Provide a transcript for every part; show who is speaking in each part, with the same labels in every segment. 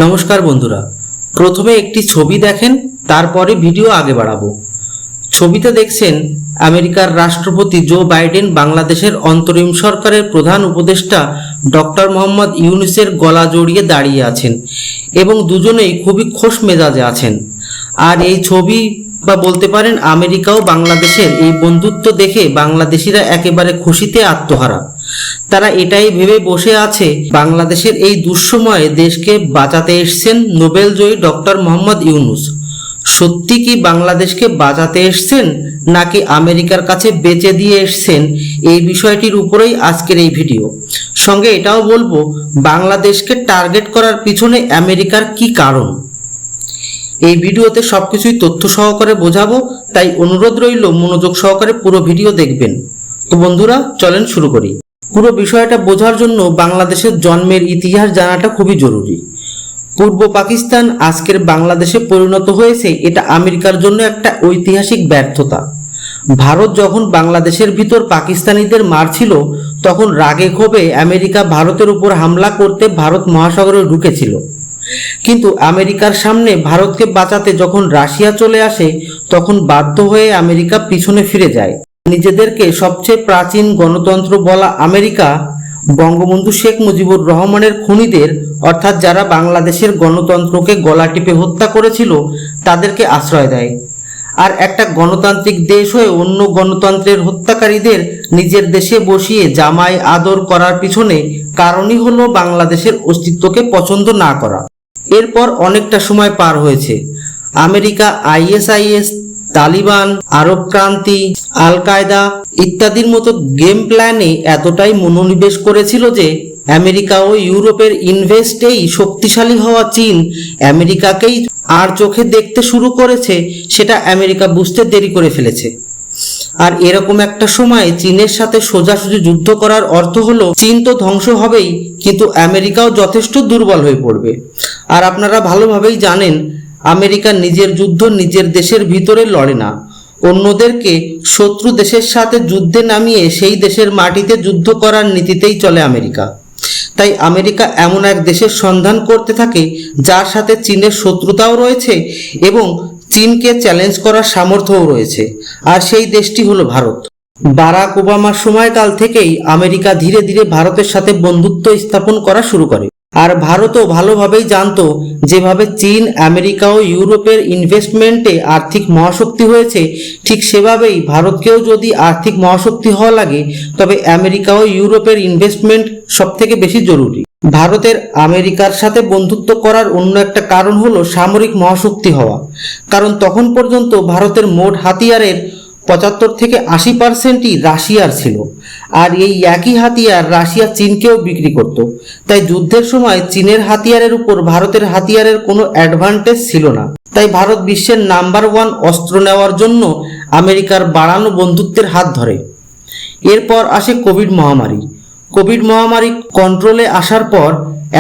Speaker 1: নমস্কার বন্ধুরা, প্রথমে একটি ছবি দেখেন, তারপরে ভিডিও আগে বাড়াবো। ছবিতে দেখছেন আমেরিকার রাষ্ট্রপতি জো বাইডেন বাংলাদেশের অন্তরিম সরকারের প্রধান উপদেষ্টা ডক্টর মোহাম্মদ ইউনূসের গলা জড়িয়ে দাঁড়িয়ে আছেন এবং দুজনেই খুবই খোশ মেজাজে আছেন। আর এই ছবি বা বলতে পারেন আমেরিকা ও বাংলাদেশের এই বন্ধুত্ব দেখে বাংলাদেশিরা একেবারে খুশিতে আত্মহারা। তারা এটাই ভেবে বসে আছে বাংলাদেশের এই দুঃসময়ে দেশকে বাঁচাতে এসেছেন নোবেলজয়ী ডক্টর মোহাম্মদ ইউনূস। সত্যি কি বাংলাদেশকে বাঁচাতে এসেছেন নাকি আমেরিকার কাছে বেচে দিয়ে এসেছেন, এই বিষয়টির উপরেই আজকের এই ভিডিও। সঙ্গে এটাও বলবো বাংলাদেশকে টার্গেট করার পিছনে আমেরিকার কি কারণ। এই ভিডিওতে সবকিছুই তথ্য সহকারে বোঝাবো, তাই অনুরোধ রইল মনোযোগ সহকারে পুরো ভিডিও দেখবেন। তো বন্ধুরা চলেন শুরু করি। পুরো বিষয়টা বোঝার জন্য বাংলাদেশের জন্মের ইতিহাস জানাটা খুবই জরুরি। পূর্ব পাকিস্তান আজকের বাংলাদেশে পরিণত হয়েছে, এটা আমেরিকার জন্য একটা ঐতিহাসিক ব্যর্থতা। ভারত যখন বাংলাদেশের ভিতর পাকিস্তানিদের মারছিল, তখন রাগে ক্ষোভে আমেরিকা ভারতের উপর হামলা করতে ভারত মহাসাগরে ঢুকেছিল। কিন্তু আমেরিকার সামনে ভারতকে বাঁচাতে যখন রাশিয়া চলে আসে, তখন বাধ্য হয়ে আমেরিকা পিছনে ফিরে যায়। নিজেদেরকে সবচেয়ে প্রাচীন গণতন্ত্র বলা আমেরিকা বঙ্গবন্ধু শেখ মুজিবুর রহমানের খুনিদের, অর্থাৎ যারা বাংলাদেশের গণতন্ত্রকে গলা টিপে হত্যা করেছিল, তাদেরকে আশ্রয় দেয়। আর একটা গণতান্ত্রিক দেশ হয়ে অন্য গণতন্ত্রের হত্যাকারীদের নিজের দেশে বসিয়ে জামাই আদর করার পিছনে কারণই হলো বাংলাদেশের অস্তিত্বকে পছন্দ না করা। এরপর অনেকটা সময় পার হয়েছে। আমেরিকা আইএসআইএস, তালিবান, আরব ক্রান্তি, আল কায়দা ইত্যাদির মতো গেম প্ল্যানে এতটাই মনোনিবেশ করেছিল যে আমেরিকা ও ইউরোপের ইনভেস্টেই শক্তিশালী হওয়া চীন আমেরিকাকেই আর চোখে দেখতে শুরু করেছে, সেটা আমেরিকা বুঝতে দেরি করে ফেলেছে। আর এরকম একটা সময় চীনের সাথে সোজাসুজি যুদ্ধ করার অর্থ হলো চীন তো ধ্বংস হবেই, কিন্তু আমেরিকাও যথেষ্ট দুর্বল হয়ে পড়বে। আর আপনারা ভালোভাবেই জানেন আমেরিকা নিজের যুদ্ধ নিজের দেশের ভিতরে লড়ে না, অন্যদেরকে শত্রু দেশের সাথে যুদ্ধে নামিয়ে সেই দেশের মাটিতে যুদ্ধ করার নীতিতেই চলে আমেরিকা। তাই আমেরিকা এমন এক দেশের সন্ধান করতে থাকে যার সাথে চীনের শত্রুতাও রয়েছে এবং চীনকে চ্যালেঞ্জ করার সামর্থ্যও রয়েছে, আর সেই দেশটি হলো ভারত। বারাক ওবামার সময়কাল থেকেই আমেরিকা ধীরে ধীরে ভারতের সাথে বন্ধুত্ব স্থাপন করা শুরু করে। আর ভারতও ভালোভাবেই জানতো যেভাবে চীন আমেরিকা ও ইউরোপের ইনভেস্টমেন্টে আর্থিক মহাশক্তি হয়েছে, ঠিক সেভাবেই ভারতকেও যদি আর্থিক মহাশক্তি হওয়া লাগে, তবে আমেরিকা ও ইউরোপের ইনভেস্টমেন্ট সব থেকে বেশি জরুরি। ভারতের আমেরিকার সাথে বন্ধুত্ব করার অন্য একটা কারণ হলো সামরিক মহাশক্তি হওয়া। কারণ তখন পর্যন্ত ভারতের মোট হাতিয়ারের 75 থেকে 80% রাশিয়ার ছিল, আর এই একই হাতিয়ার রাশিয়া চীনকেও বিক্রি করত। তাই যুদ্ধের সময় চীনের হাতিয়ারের উপর ভারতের হাতিয়ারের কোনো অ্যাডভান্টেজ ছিল না। তাই ভারত বিশ্বের নাম্বার 1 অস্ত্র নেওয়ার জন্য আমেরিকার বাড়ানো বন্ধুত্বের হাত ধরে। এরপর আসে কোভিড মহামারী কন্ট্রোলে আসার পর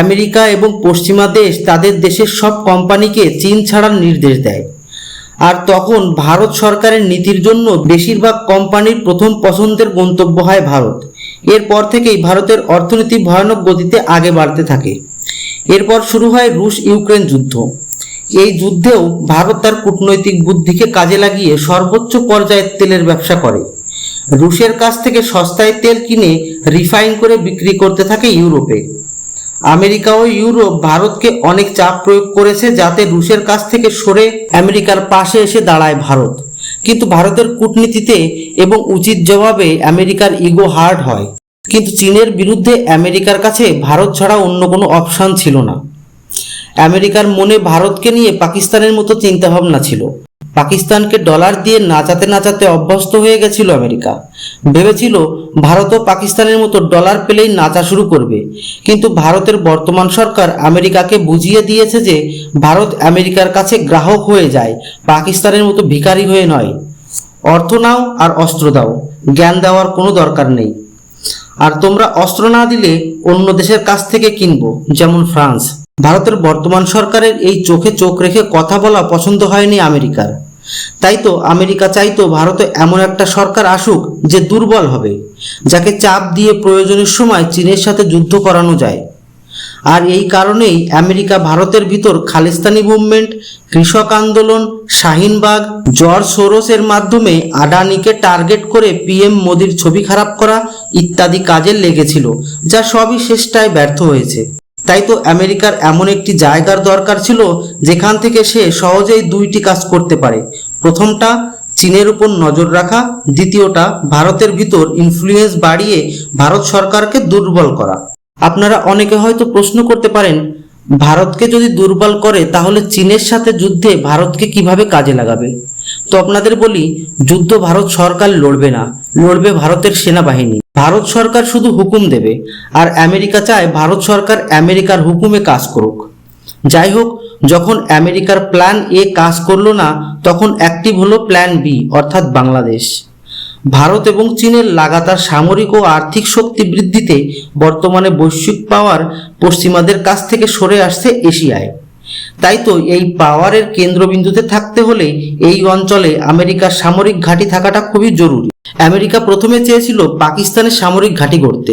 Speaker 1: আমেরিকা এবং পশ্চিমা দেশ তাদের দেশের সব কোম্পানিকে চীন ছাড়ার নির্দেশ দেয়। আর তখন ভারত সরকারের নীতির জন্য বেশিরভাগ কোম্পানির প্রথম পছন্দের গন্তব্য হয় ভারত। এরপর থেকেই ভারতের অর্থনীতি ভয়ানক গতিতে আগে বাড়তে থাকে। এরপর শুরু হয় রুশ ইউক্রেন যুদ্ধ। এই যুদ্ধেও ভারত তার কূটনৈতিক বুদ্ধিকে কাজে লাগিয়ে সর্বোচ্চ পর্যায়ের তেলের ব্যবসা করে। রুশের কাছ থেকে সস্তায় তেল কিনে রিফাইন করে বিক্রি করতে থাকে ইউরোপে। আমেরিকা ও ইউরোপ ভারতকে অনেক চাপ প্রয়োগ করেছে যাতে রুশের কাছ থেকে সরে আমেরিকার পাশে এসে দাঁড়ায় ভারত। কিন্তু ভারতের কূটনীতিতে এবং উচিত জবাবে আমেরিকার ইগো হার্ট হয়। কিন্তু চীনের বিরুদ্ধে আমেরিকার কাছে ভারত ছাড়া অন্য কোনো অপশন ছিল না। আমেরিকার মনে ভারতকে নিয়ে পাকিস্তানের মতো চিন্তাভাবনা ছিল। পাকিস্তানকে ডলার দিয়ে নাচাতে নাচাতে অভ্যস্ত হয়ে গেছিল আমেরিকা। ভেবেছিল ভারতও পাকিস্তানের মতো ডলার পেলেই নাচা শুরু করবে। কিন্তু ভারতের বর্তমান সরকার আমেরিকাকে বুঝিয়ে দিয়েছে যে ভারত আমেরিকার কাছে গ্রাহক হয়ে যায়, পাকিস্তানের মতো ভিখারি হয়ে নয়। অর্থ নাও আর অস্ত্র দাও, জ্ঞান দেওয়ার কোনো দরকার নেই। আর তোমরা অস্ত্র না দিলে অন্য দেশের কাছ থেকে কিনবো, যেমন ফ্রান্স। ভারতের বর্তমান সরকারের এই চোখে চোখ রেখে কথা বলা পছন্দ হয়নি আমেরিকার। তাই তো আমেরিকা চাইতো ভারতে এমন একটা সরকার আসুক যে দুর্বল হবে, যাকে চাপ দিয়ে প্রয়োজনের সময় চীনের সাথে যুদ্ধ করানো যায়। আর এই কারণেই আমেরিকা ভারতের ভিতর খালিস্তানি মুভমেন্ট, কৃষক আন্দোলন, শাহিনবাগ, জর্জ সোরোসের মাধ্যমে আদানিকে টার্গেট করে পিএম মোদির ছবি খারাপ করা ইত্যাদি কাজে লেগেছিল, যা সবই শেষটায় ব্যর্থ হয়েছে। তাই তো আমেরিকার এমন একটি জায়গার দরকার ছিল যেখান থেকে সে সহজেই দুইটি কাজ করতে পারে। প্রথমটা চীনের উপর নজর রাখা, দ্বিতীয়টা ভারতের ভিতর ইনফ্লুয়েন্স বাড়িয়ে ভারত সরকারকে দুর্বল করা। আপনারা অনেকে হয়তো প্রশ্ন করতে পারেন, ভারতকে যদি দুর্বল করে তাহলে চীনের সাথে যুদ্ধে ভারতকে কিভাবে কাজে লাগাবে? তো আপনাদের বলি, যুদ্ধ ভারত সরকার লড়বে না, লড়বে ভারতের সেনাবাহিনী। ভারত সরকার শুধু হুকুম দেবে, আর আমেরিকা চায় ভারত সরকার আমেরিকার হুকুমে কাজ করুক। যাই হোক, যখন আমেরিকার প্ল্যান এ কাজ করলো না, তখন অ্যাক্টিভ হলো প্ল্যান বি, অর্থাৎ বাংলাদেশ। ভারত এবং চীনের লাগাতার সামরিক ও আর্থিক শক্তি বৃদ্ধিতে বর্তমানে বৈশ্বিক পাওয়ার পশ্চিমাদের কাছ থেকে সরে আসছে এশিয়ায়। তাই তো এই পাওয়ারের কেন্দ্রবিন্দুতে থাকতে হলে এই অঞ্চলে আমেরিকার সামরিক ঘাঁটি থাকাটা খুবই জরুরি। আমেরিকা প্রথমে চেয়েছিল পাকিস্তানের সামরিক ঘাঁটি গড়তে।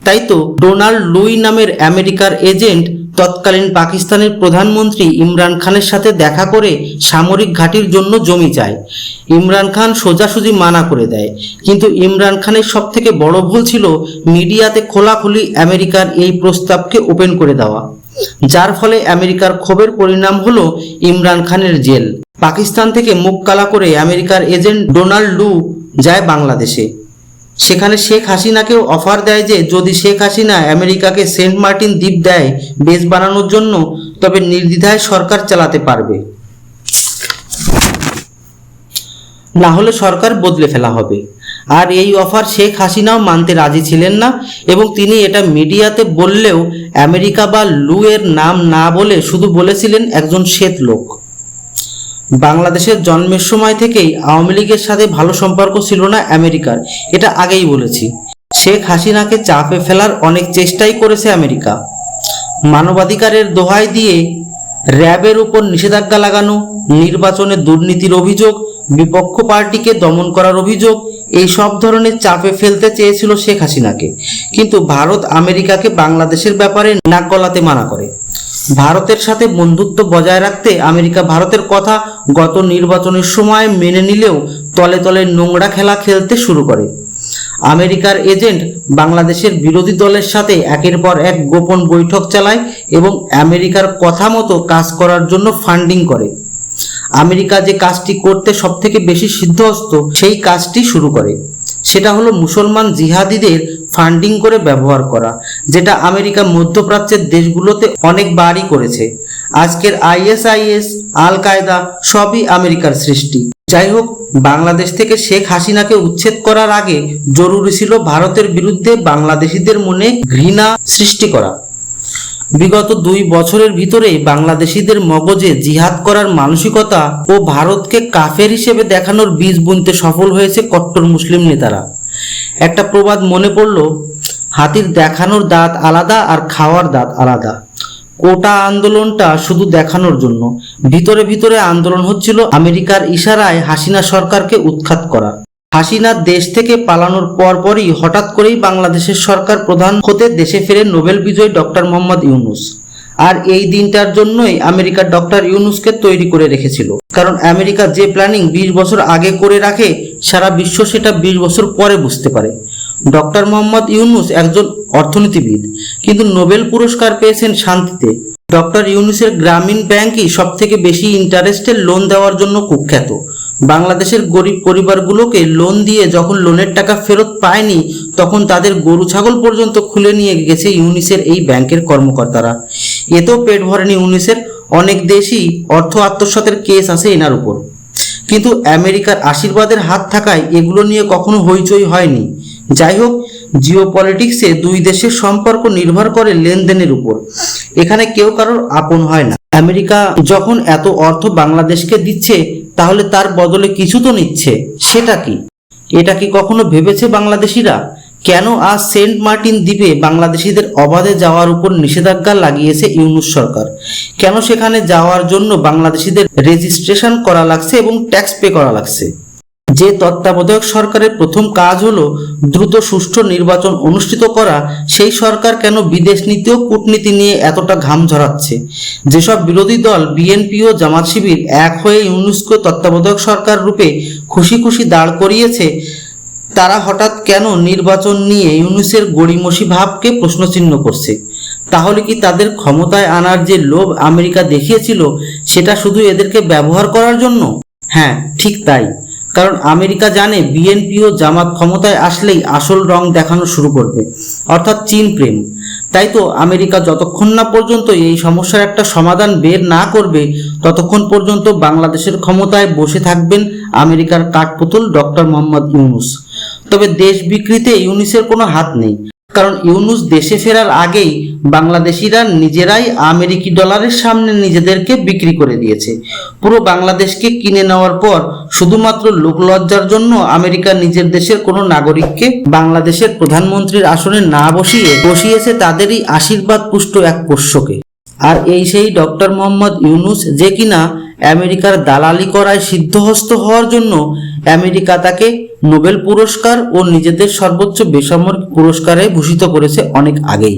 Speaker 1: তাই তো ডোনাল্ড লুই নামের আমেরিকার এজেন্ট তৎকালীন পাকিস্তানের প্রধানমন্ত্রী ইমরান খানের সাথে দেখা করে সামরিক ঘাঁটির জন্য জমি চায়। ইমরান খান সোজাসুজি মানা করে দেয়, কিন্তু ইমরান খানের সবথেকে বড় ভুল ছিল মিডিয়াতে খোলাখুলি আমেরিকার এই প্রস্তাবকে ওপেন করে দেওয়া, যার ফলে আমেরিকার ক্ষোভের পরিণাম হলো ইমরান খানের জেল। পাকিস্তান থেকে মুখ কালা করে আমেরিকার এজেন্ট ডোনাল্ড লু যায় বাংলাদেশে। সেখানে শেখ হাসিনাকেও অফার দেয় যে যদি শেখ হাসিনা আমেরিকাকে সেন্ট মার্টিন দ্বীপ দেয় বেস বানানোর জন্য, তবে নির্দ্বিধায় সরকার চালাতে পারবে, না হলে সরকার বদলে ফেলা হবে। আর এই অফার শেখ হাসিনাও মানতে রাজি ছিলেন না, এবং তিনি এটা মিডিয়াতে বললেও আমেরিকা বা লু এর নাম না বলে শুধু বলেছিলেন একজন শ্বেত লোক। বাংলাদেশের জন্মের সময় থেকেই আওয়ামী লীগের সাথে ভালো সম্পর্ক ছিল না আমেরিকার, এটা আগেই বলেছি। শেখ হাসিনাকে চাপে ফেলার অনেক চেষ্টাই করেছে আমেরিকা। মানবাধিকারের দোহাই দিয়ে র্যাবের উপর নিষেধাজ্ঞা লাগানো, নির্বাচনে দুর্নীতির অভিযোগ, বিপক্ষ পার্টিকে দমন করার অভিযোগ, এই সব ধরনের চাপে ফেলতে চেয়েছিল শেখ হাসিনাকে। কিন্তু ভারত আমেরিকাকে বাংলাদেশের ব্যাপারে নাক গলাতে মানা করে। ভারতের সাথে বন্ধুত্ব বজায় রাখতে আমেরিকা ভারতের কথা গত নির্বাচনের সময় মেনে নিলেও তলে তলে নোংরা খেলা খেলতে শুরু করে। আমেরিকার এজেন্ট বাংলাদেশের বিরোধী দলের সাথে একের পর এক গোপন বৈঠক চালায় এবং আমেরিকার কথা মতো কাজ করার জন্য ফান্ডিং করে। আমেরিকা যে কাজটি করতে সবথেকে বেশি সিদ্ধহস্ত, সেই কাজটি শুরু করে। সেটা হলো মুসলমান জিহাদিদের ফান্ডিং করে ব্যবহার করা, যেটা আমেরিকা মধ্যপ্রাচ্যের দেশগুলোতে অনেকবারই করেছে। আজকের আইএসআইএস, আল কায়দা সবই আমেরিকার সৃষ্টি। যাই হোক, বাংলাদেশ থেকে শেখ হাসিনাকে উচ্ছেদ করার আগে জরুরি ছিল ভারতের বিরুদ্ধে বাংলাদেশিদের মনে ঘৃণা সৃষ্টি করা। বিগত 2 বছরের ভিতরে বাংলাদেশিদের মগজে জিহাদ করার মানসিকতা ও ভারতকে কাফের হিসেবে দেখানোর বীজ বুনতে সফল হয়েছে কট্টর মুসলিম নেতারা। একটা প্রবাদ মনে পড়ল, হাতির দেখানোর দাঁত আলাদা আর খাওয়ার দাঁত আলাদা। কোটা আন্দোলনটা শুধু দেখানোর জন্য, ভিতরে ভিতরে আন্দোলন হচ্ছিল আমেরিকার ইশারায় হাসিনা সরকারকে উৎখাত করা। হাসিনা দেশ থেকে পালানোর পরপরই হঠাৎ করেই বাংলাদেশের সরকার প্রধান হতে দেশে ফেরে নোবেল বিজয়ী ডক্টর মোহাম্মদ ইউনূস। আর এই দিনটার জন্যই আমেরিকা ডক্টর ইউনূসকে তৈরি করে রেখেছিল, কারণ আমেরিকা যে প্ল্যানিং 20 বছর আগে করে রাখে, সারা বিশ্ব সেটা 20 বছর পরে বুঝতে পারে। ডক্টর মোহাম্মদ ইউনূস একজন অর্থনীতিবিদ, কিন্তু নোবেল পুরস্কার পেয়েছেন শান্তিতে। ডক্টর ইউনূসের গ্রামীণ ব্যাংকই সব থেকে বেশি ইন্টারেস্টের লোন দেওয়ার জন্য কুখ্যাত। বাংলাদেশের গরিব পরিবারগুলোকে লোন দিয়ে যখন লোনের টাকা ফেরত পায়নি, তখন তাদের গরু ছাগল পর্যন্ত খুলে নিয়ে গেছে ইউনূসের এই ব্যাংকের কর্মকর্তারা। এতেও পেট ভরেনি ইউনূসের। অনেক দেশই অর্থ আত্মসাতের কেস আছে এনার উপর, কিন্তু আমেরিকার আশীর্বাদের হাত থাকায় এগুলো নিয়ে কখনো হইচই হয়নি। যাই হোক, জিওপলিটিক্সে 2 দেশের সম্পর্ক নির্ভর করে লেনদেনের উপর। এখানে কেউ কারোর আপন হয় না। আমেরিকা যখন এত অর্থ বাংলাদেশকে দিচ্ছে, তাহলে তার বদলে কিছু তো নিচ্ছে। সেটা কি? এটা কি কখনো ভেবেছে বাংলাদেশিরা? কেন আজ সেন্ট মার্টিন দ্বীপে বাংলাদেশিদের অবাধে যাওয়ার উপর নিষেধাজ্ঞা লাগিয়েছে ইউনূস সরকার? কেন সেখানে যাওয়ার জন্য বাংলাদেশিদের রেজিস্ট্রেশন করা লাগছে এবং ট্যাক্স পে করা লাগছে? যে তত্ত্বাবধায়ক সরকারের প্রথম কাজ হলো দ্রুত সুষ্ঠু নির্বাচন অনুষ্ঠিত করা, সেই সরকার কেন বিদেশ নীতি ও কূটনীতি নিয়ে এতটা ঘাম ঝরাচ্ছে? যেসব বিরোধী দল বিএনপি ও জামাত শিবির এক হয়ে ইউনূসকে তত্ত্বাবধায়ক সরকার রূপে খুশি খুশি দাঁড় করিয়েছে, তারা হঠাৎ কেন নির্বাচন নিয়ে ইউনূসের গড়িমসি ভাবকে প্রশ্নচিহ্ন করছে? তাহলে কি তাদের ক্ষমতায় আনার যে লোভ আমেরিকা দেখিয়েছিল, সেটা শুধু এদেরকে ব্যবহার করার জন্য? হ্যাঁ, ঠিক তাই। কারণ আমেরিকা জানে বিএনপি ও জামাত ক্ষমতায় আসলেই আসল রং দেখানো শুরু করবে, অর্থাৎ চীন প্রেম। তাই তো আমেরিকা যতক্ষণ না পর্যন্ত এই সমস্যার একটা সমাধান বের না করবে, ততক্ষণ পর্যন্ত বাংলাদেশের ক্ষমতায় বসে থাকবেন আমেরিকার কাঠপুতুল ডক্টর মোহাম্মদ ইউনূস। তবে দেশ বিক্রিতে ইউনূসের কোনো হাত নেই, কারণ ইউনূস দেশে ফেরার আগেই বাংলাদেশিরা নিজেরাই আমেরিকি ডলারের সামনে নিজেদেরকে বিক্রি করে দিয়েছে। পুরো বাংলাদেশকে কিনে নেওয়ার পর শুধুমাত্র লোকলজ্জার জন্য আমেরিকা নিজের দেশের কোনো নাগরিককে বাংলাদেশের প্রধানমন্ত্রীর আসনে না বসিয়েছে তাদেরই আশীর্বাদ পুষ্ট এক পোষ্যকে। আর এই সেই ডক্টর মোহাম্মদ ইউনূস, যে কিনা আমেরিকার দালালি করায় সিদ্ধহস্ত হওয়ার জন্য আমেরিকা তাকে নোবেল পুরস্কার ও নিজেদের সর্বোচ্চ বেসামরিক পুরস্কারে ভূষিত করেছে অনেক আগেই।